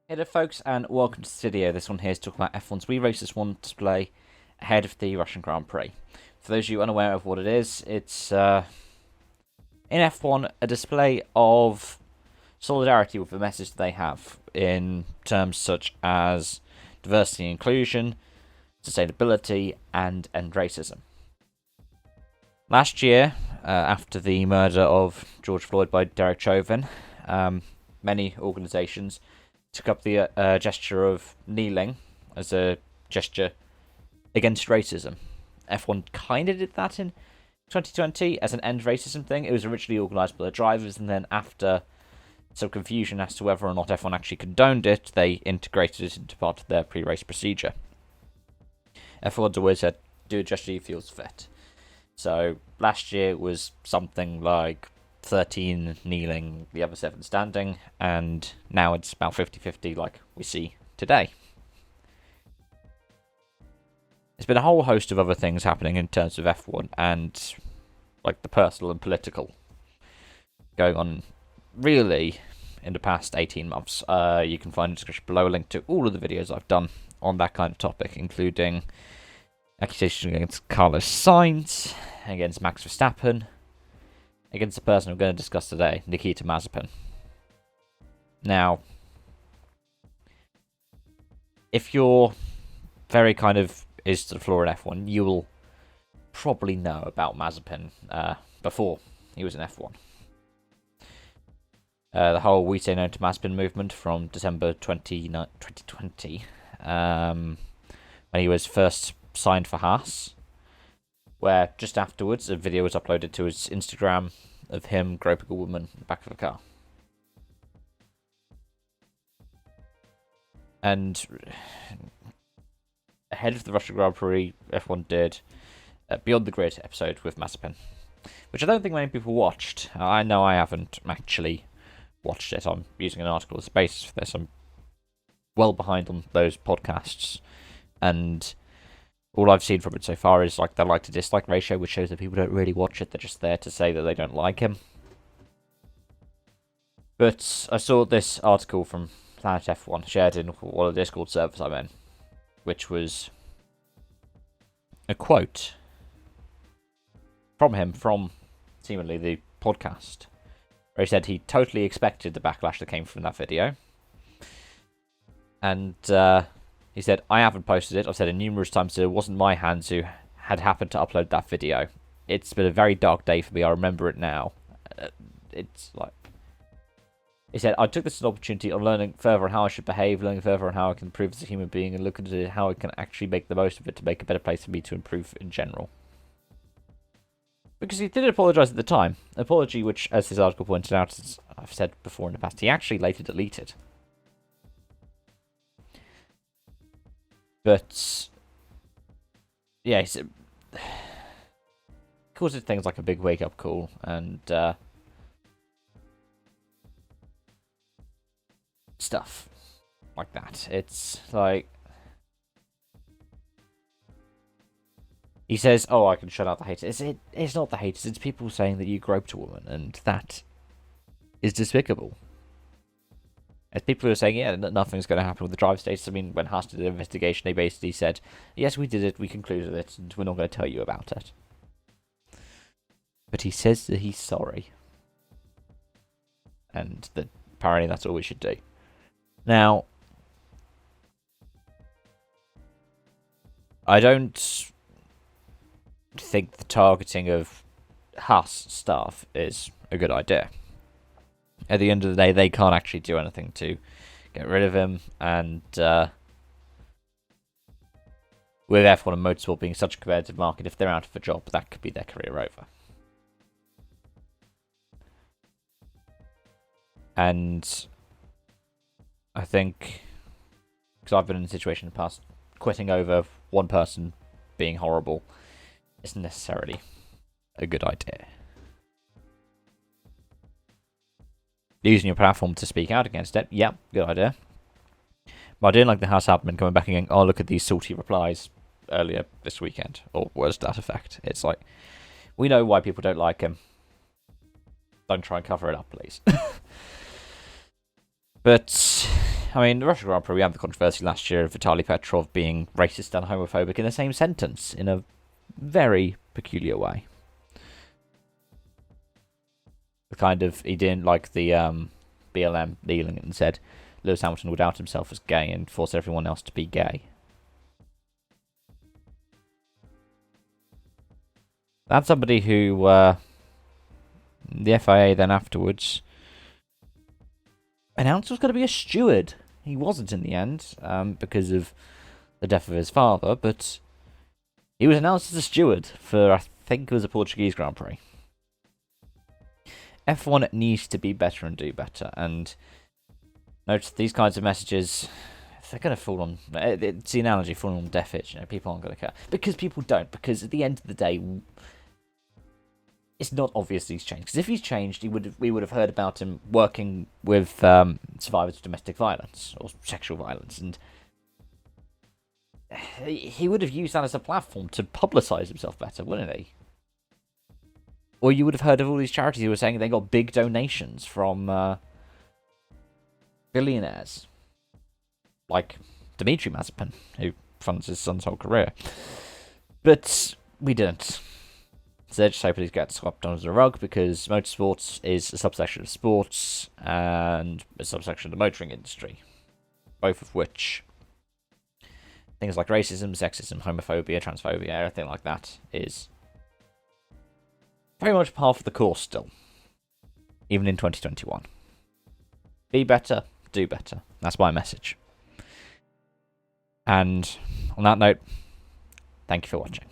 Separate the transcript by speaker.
Speaker 1: Hey there folks, and welcome to the video. This one here is talking about F1's We Races 1 display ahead of the Russian Grand Prix. For those of you unaware of what it is, it's in F1 a display of solidarity with the message they have in terms such as diversity and inclusion, sustainability, and end racism. Last year, after the murder of George Floyd by Derek Chauvin, many organisations took up the gesture of kneeling as a gesture against racism. F1 kind of did that in 2020 as an end racism thing. It was originally organised by the drivers, and then after some confusion as to whether or not F1 actually condoned it, they integrated it into part of their pre-race procedure. F1's always said, do a gesture you feels fit. So last year was something like 13 kneeling, the other 7 standing, and now it's about 50-50 like we see today. There's been a whole host of other things happening in terms of F1 and like the personal and political going on really in the past 18 months. You can find a description below a link to all of the videos I've done on that kind of topic, including accusations against Carlos Sainz, against Max Verstappen, against the person I'm going to discuss today, Nikita Mazepin. Now, if you're very kind of is to the floor in F1, you will probably know about Mazepin before he was in F1. The whole We Say No to Mazepin movement from December 2020, when he was first signed for Haas, where just afterwards a video was uploaded to his Instagram of him groping a woman in the back of a car. And ahead of the Russian Grand Prix, F1 did a Beyond the Grid episode with Mazepin, which I don't think many people watched. I know I haven't actually watched it. I'm using an article as a basis for this. I'm well behind on those podcasts, and all I've seen from it so far is like the like to dislike ratio, which shows that people don't really watch it. They're just there to say that they don't like him. But I saw this article from Planet F1 shared in one of the Discord servers I'm in, which was a quote from him from seemingly the podcast, where he said he totally expected the backlash that came from that video. And he said, I haven't posted it. I've said it numerous times that it wasn't my hands who had happened to upload that video. It's been a very dark day for me. I remember it now. It's like... He said, I took this as an opportunity on learning further on how I should behave, learning further on how I can improve as a human being, and looking at how I can actually make the most of it to make a better place for me to improve in general. Because he did apologise at the time. An apology which, as his article pointed out, as I've said before in the past, he actually later deleted. But yeah, he calls it things like a big wake-up call, and stuff like that. It's like he says, "Oh, I can shut out the haters." It's not the haters. It's people saying that you groped a woman, and that is despicable. As people who are saying, yeah, nothing's going to happen with the driver status. I mean, when Haas did the investigation, they basically said, yes, we did it, we concluded it, and we're not going to tell you about it. But he says that he's sorry. And that apparently that's all we should do. Now, I don't think the targeting of Haas staff is a good idea. At the end of the day, they can't actually do anything to get rid of him, and with F1 and motorsport being such a competitive market, if they're out of a job, that could be their career over. And I think, because I've been in a situation in the past, quitting over one person being horrible isn't necessarily a good idea. Using your platform to speak out against it, yeah, good idea. But I didn't like the House admin coming back and going, oh, look at these salty replies earlier this weekend, or words to that effect. It's like, we know why people don't like him. Don't try and cover it up, please. But I mean, the Russian Grand Prix, we had the controversy last year of Vitaly Petrov being racist and homophobic in the same sentence, in a very peculiar way. The kind of, he didn't like the BLM kneeling and said Lewis Hamilton would out himself as gay and force everyone else to be gay. That's somebody who, the FIA then afterwards announced was going to be a steward. He wasn't in the end, because of the death of his father, but he was announced as a steward for, I think it was a Portuguese Grand Prix. F1 needs to be better and do better, and notice these kinds of messages, they're going to fall on, it's the analogy, falling on deaf ears, people aren't going to care. Because people don't, because at the end of the day, it's not obvious he's changed. Because if he's changed, we would have heard about him working with survivors of domestic violence or sexual violence, and he would have used that as a platform to publicise himself better, wouldn't he? Or you would have heard of all these charities who were saying they got big donations from billionaires, like Dmitry Mazepin, who funds his son's whole career. But we didn't. So they're just hoping he gets swept under the rug, because motorsports is a subsection of sports and a subsection of the motoring industry. Both of which, things like racism, sexism, homophobia, transphobia, everything like that is very much par for the course still. Even in 2021. Be better, do better. That's my message. And on that note, thank you for watching.